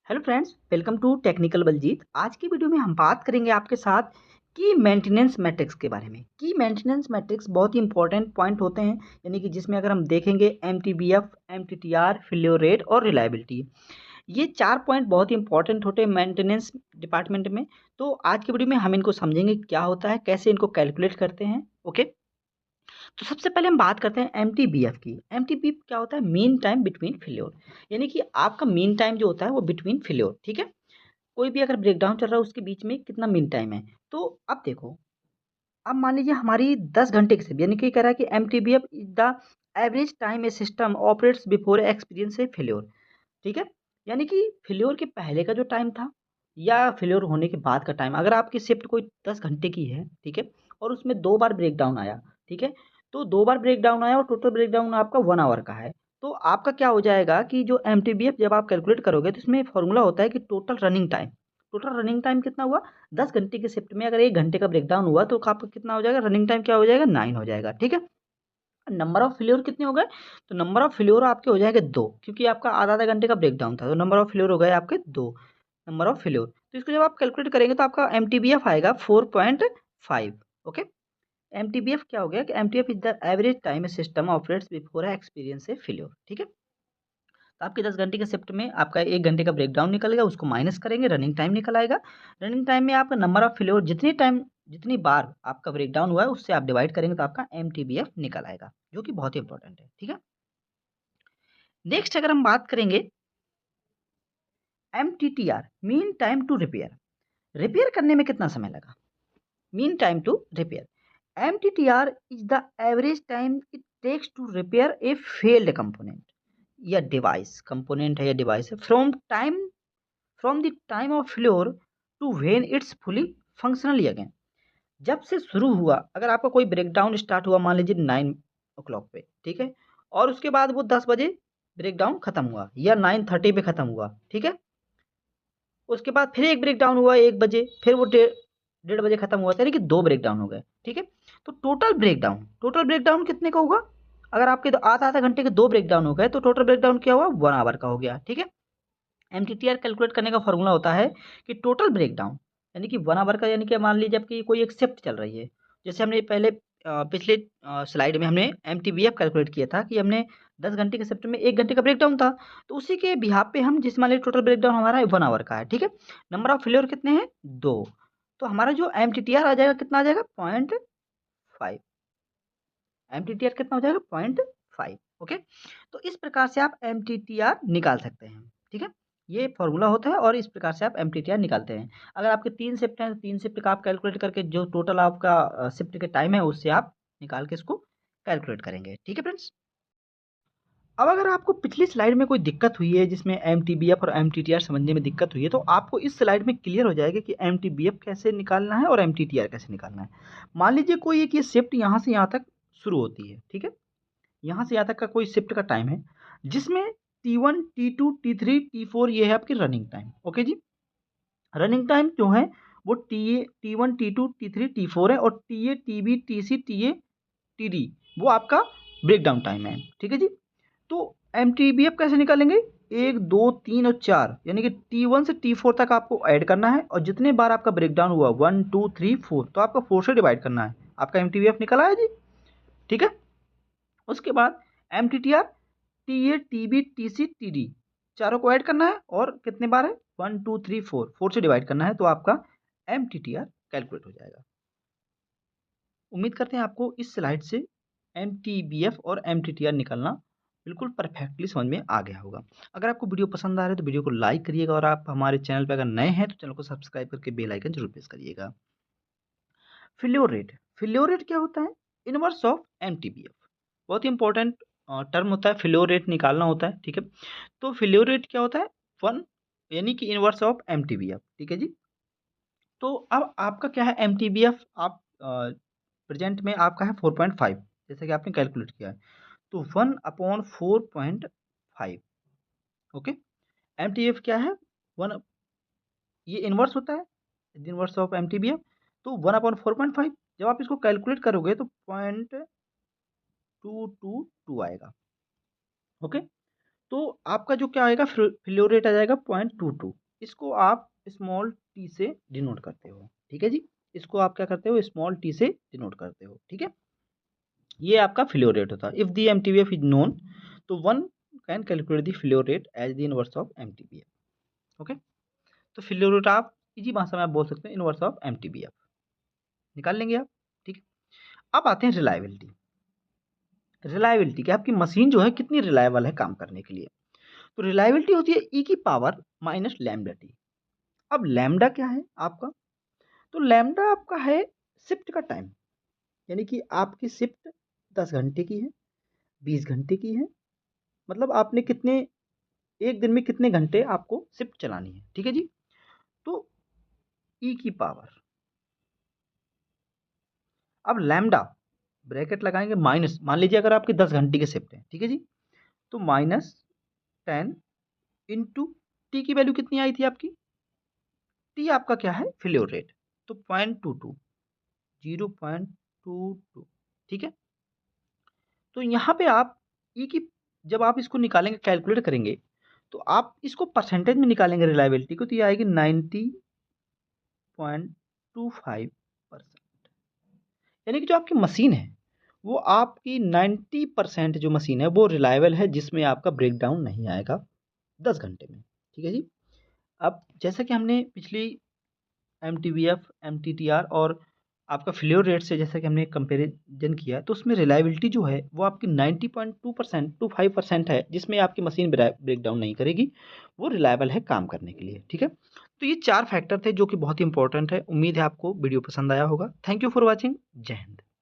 Hello friends, welcome to technical Baljeet. आज की video में हम बात करेंगे आपके साथ की मेंटेनेंस मैट्रिक्स के बारे में। की मेंटेनेंस मैट्रिक्स बहुत ही इंपॉर्टेंट पॉइंट होते हैं, यानी कि जिसमें अगर हम देखेंगे एमटीबीएफ, एमटीटीआर, फेल्योर रेट और रिलायबिलिटी, ये 4 पॉइंट बहुत ही इंपॉर्टेंट होते हैं मेंटेनेंस डिपार्टमेंट में। तो आज की वीडियो में हम इनको समझेंगे क्या होता है, कैसे इनको कैलकुलेट करते हैं। ओके, तो सबसे पहले हम बात करते हैं एमटीबीएफ की। एमटीबीएफ क्या होता है? मीन टाइम बिटवीन फेल्योर, यानी कि आपका मीन टाइम जो होता है वो बिटवीन फेल्योर। ठीक है, कोई भी अगर ब्रेकडाउन चल रहा है उसके बीच में कितना मीन टाइम है। तो अब देखो, अब मान लीजिए हमारी 10 घंटे की सिर्फ, यानी कि कह रहा है कि MTBF is the average time a system operates before experience a failure. ठीक है, यानी कि फेल्योर के पहले का जो टाइम था या फेल्योर होने के बाद का टाइम, अगर आपकी शिफ्ट कोई 10 घंटे की है, ठीक है, और उसमें 2 बार ब्रेकडाउन आया, ठीक है, तो 2 बार ब्रेकडाउन आया और टोटल ब्रेकडाउन आपका 1 आवर का है। तो आपका क्या हो जाएगा कि जो एमटीबीएफ जब आप कैलकुलेट करोगे तो इसमें फॉर्मूला होता है कि टोटल रनिंग टाइम कितना हुआ? 10 घंटे की शिफ्ट में अगर 1 घंटे का ब्रेकडाउन हुआ तो आपका कितना हो जाएगा? रनिंग टाइम क्या हो जाएगा? 9 हो जाएगा। ठीक है, नंबर ऑफ फेल्योर कितने हो गए? तो नंबर ऑफ फेल्योर आपके हो जाएंगे 2, क्योंकि आपका आधा-आधा घंटे का ब्रेकडाउन था, तो नंबर ऑफ फेल्योर हो गए आपके 2 नंबर ऑफ फेल्योर। तो इसको जब आप कैलकुलेट करेंगे तो आपका एमटीबीएफ आएगा 4.5। ओके, एमटीबीएफ क्या हो गया कि MTBF is the average time a system operates before experience a failure. ठीक है, तो आपके 10 घंटे के शिफ्ट में आपका 1 घंटे का ब्रेकडाउन निकलेगा, उसको माइनस करेंगे, रनिंग टाइम निकल आएगा। रनिंग टाइम में आपका नंबर ऑफ फेल्योर जितनी बार आपका ब्रेकडाउन हुआ है उससे आप डिवाइड करेंगे तो आपका एमटीबीएफ निकल आएगा, जो कि बहुत ही इंपॉर्टेंट है। ठीक है, नेक्स्ट अगर हम बात करेंगे MTTR, mean time to repair. Repair करने में कितना समय लगा? Mean time to repair, MTTR is the average time it takes to repair a failed component या डिवाइस, कंपोनेंट है या डिवाइस है, from the time of failure to when it's fully functional again. जब से शुरू हुआ, अगर आपका कोई ब्रेकडाउन स्टार्ट हुआ मान लीजिए 9 o'clock पे, ठीक है, और उसके बाद वो 10 बजे ब्रेकडाउन खत्म हुआ या 9:30 पे खत्म हुआ, ठीक है, उसके बाद फिर एक ब्रेकडाउन हुआ 1 बजे, फिर वो 1:30 बजे खत्म हुआ, यानी कि 2 ब्रेकडाउन हो गए। ठीक है, तो टोटल ब्रेकडाउन कितने का होगा? अगर आपके आधा आधा घंटे के 2 ब्रेकडाउन हो गए तो टोटल ब्रेकडाउन क्या हुआ? 1 आवर का हो गया। ठीक है, एमटीटीआर कैलकुलेट करने का फॉर्मूला होता है कि टोटल ब्रेकडाउन, यानी कि 1 आवर का, यानी कि मान लीजिए आपकी कोई एक शिफ्ट चल रही है, जैसे हमने पहले पिछले स्लाइड में हमने एमटीबीएफ कैलकुलेट किया था कि हमने 10 घंटे के शिफ्ट में 1 घंटे का ब्रेकडाउन था, तो उसी के बिहाफ पे हम जिस मान लीजिए टोटल ब्रेकडाउन हमारा 1 आवर का है। ठीक है, नंबर ऑफ फेल्योर कितने हैं? 2, तो हमारा जो एमटीटीआर आ जाएगा कितना आ जाएगा? 0.5। एमटीटीआर कितना हो जाएगा? 0.5। ओके, तो इस प्रकार से आप एमटीटीआर निकाल सकते हैं। ठीक है, ये फॉर्मूला होता है और इस प्रकार से आप एमटीटीआर निकालते हैं। अगर आपके 3 शिफ्ट हैं तो 3 शिफ्ट का आप कैलकुलेट करके जो टोटल आपका शिफ्ट के टाइम है उससे आप निकाल के इसको कैलकुलेट करेंगे। ठीक है फ्रेंड्स, अब अगर आपको पिछली स्लाइड में कोई दिक्कत हुई है जिसमें एमटीबीएफ और एमटीटीआर समझने में दिक्कत हुई है, तो आपको इस स्लाइड में क्लियर हो जाएगा कि एमटीबीएफ कैसे निकालना है और एमटीटीआर कैसे निकालना है। मान लीजिए कोई एक ये शिफ्ट यहाँ से यहाँ तक शुरू होती है, ठीक है, यहाँ से यहाँ तक का कोई शिफ्ट का टाइम है जिसमें T1, T2, T3, T4 ये है आपकी रनिंग टाइम। ओके जी, रनिंग टाइम जो है वो T1, T2, T3, T4 है, और TA, TB, TC, TA, TD वो आपका ब्रेकडाउन टाइम है। ठीक है जी, तो एमटीबीएफ कैसे निकालेंगे? 1, 2, 3 और 4, यानी कि T1 से T4 तक आपको ऐड करना है, और जितने बार आपका ब्रेकडाउन हुआ 1, 2, 3, 4, तो आपका 4 से डिवाइड करना है, आपका एमटीबीएफ निकल आया जी। ठीक है, उसके बाद एमटीटीआर, टीए, टीबी, टीसी, टीडी चारों को ऐड करना है, और कितने बार है? 1, 2, 3, 4, 4 से डिवाइड करना है, तो आपका एमटीटीआर कैलकुलेट हो जाएगा। उम्मीद करते हैं आपको इस स्लाइड से एमटीबीएफ और एमटीटीआर निकालना बिल्कुल परफेक्टली समझ में आ गया होगा। अगर आपको वीडियो पसंद आ रहा है तो वीडियो को लाइक करिएगा, और आप हमारे चैनल पर अगर नए हैं तो चैनल को सब्सक्राइब करके बेल आइकन जरूर प्रेस करिएगा। फिल्योर रेट क्या होता है? इनवर्स ऑफ एमटीबीएफ, बहुत ही इंपॉर्टेंट टर्म होता है, फिल्योर रेट निकालना होता है। ठीक है, तो फिल्योर रेट क्या होता है? 1, यानी कि इनवर्स ऑफ एमटीबीएफ। ठीक है जी, तो अब आपका क्या है? एमटीबीएफ आप प्रेजेंट में आपका है 4.5, जैसे कि आपने कैलकुलेट किया है, तो 1/4.5। ओके, एमटीबीएफ क्या है? 1, ये इनवर्स होता है, इनवर्स ऑफ एमटीबीएफ, तो 1/4.5। जब आप इसको कैलकुलेट करोगे तो 0.222 आएगा। ओके, तो आपका जो क्या आएगा फ्लो रेट आ जाएगा 0.22। इसको आप स्मॉल टी से डिनोट करते हो, ठीक है जी। इसको आप क्या करते हो, स्मॉल टी से डिनोट करते हो, ठीक है। ये आपका फ्लो रेट होता है। If the MTBF is known तो one can calculate the flow rate as the inverse of MTBF. Okay, तो फ्लो रेट आप इजी भाषा में आप बोल सकते हैं इनवर्स ऑफ एमटीबीएफ, निकाल लेंगे आप, ठीक है। अब आते हैं रिलायबिलिटी। रिलायबिलिटी कि आपकी मशीन जो है कितनी रिलायबल है काम करने के लिए। तो रिलायबिलिटी होती है ई की पावर माइनस लैम्डा टी। अब लैम्डा क्या है आपका, तो लैम्डा आपका है शिफ्ट का टाइम, यानी कि आपकी शिफ्ट 10 घंटे की है, 20 घंटे की है, मतलब आपने कितने एक दिन में कितने घंटे आपको शिफ्ट चलानी है, ठीक है जी। तो ई की पावर, अब लैम्डा ब्रैकेट लगाएंगे माइनस, मान लीजिए अगर आपके 10 घंटे के शिफ्ट है, ठीक है जी, तो माइनस 10 इंटू टी की वैल्यू कितनी आई थी आपकी, टी आपका क्या है फ्लो रेट, तो 0.22, 0.22, ठीक है। तो यहाँ पे आप ई की जब आप इसको निकालेंगे कैलकुलेट करेंगे तो आप इसको परसेंटेज में निकालेंगे रिलायबिलिटी को, तो ये आएगी 90.25%। यानी कि जो आपकी मशीन है वो आपकी 90% जो मशीन है वो रिलायबल है, जिसमें आपका ब्रेकडाउन नहीं आएगा 10 घंटे में, ठीक है जी। अब जैसा कि हमने पिछली एमटीबीएफ, एमटीटीआर और आपका फ्लो रेट से जैसा कि हमने कंपैरिजन किया, तो उसमें रिलायबिलिटी जो है वो आपकी 90.2% टू 5% है, जिसमें आपकी मशीन ब्रेकडाउन नहीं करेगी, वो रिलायबल है काम करने के लिए, ठीक है। तो ये 4 फैक्टर थे जो कि बहुत ही इंपॉर्टेंट है। उम्मीद है आपको वीडियो पसंद आया होगा। Thank you for watching. जय हिंद।